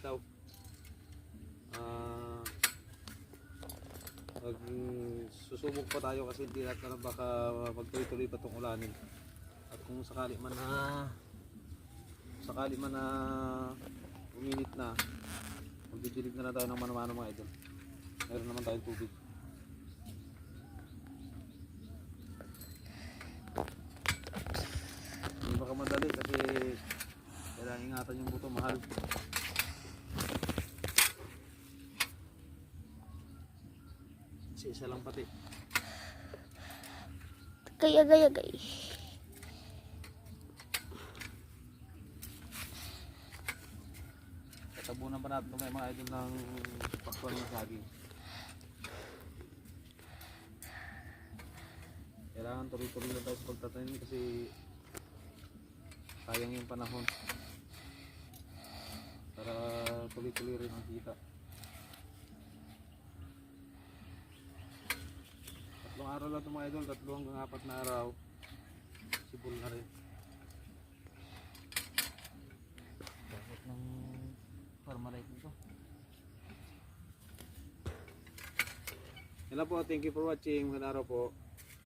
sitaw. Susubok pa tayo kasi hindi natin baka magtuloy-tuloy pa itong ulanin. At kung sakali man na uminit na, magdidilig na tayo ng mano-mano mga idol. Meron naman tayong tubig. Hindi baka madali kasi kailangan ingatan yung buto, mahal. Isa lang pati. Agay. Tabunan pa natin may mga idol ng pakwan na saging. Kailangan tuloy-tuloy na tayo sa pagtatanim kasi sayang yung panahon para tuloy-tuloy rin ang kita. Tatlong araw lang ito mga idol, 3 hanggang 4 na araw sibol na rin. Dapat ng Farmalite nito. Yan lang po, thank you for watching. Magandang araw po.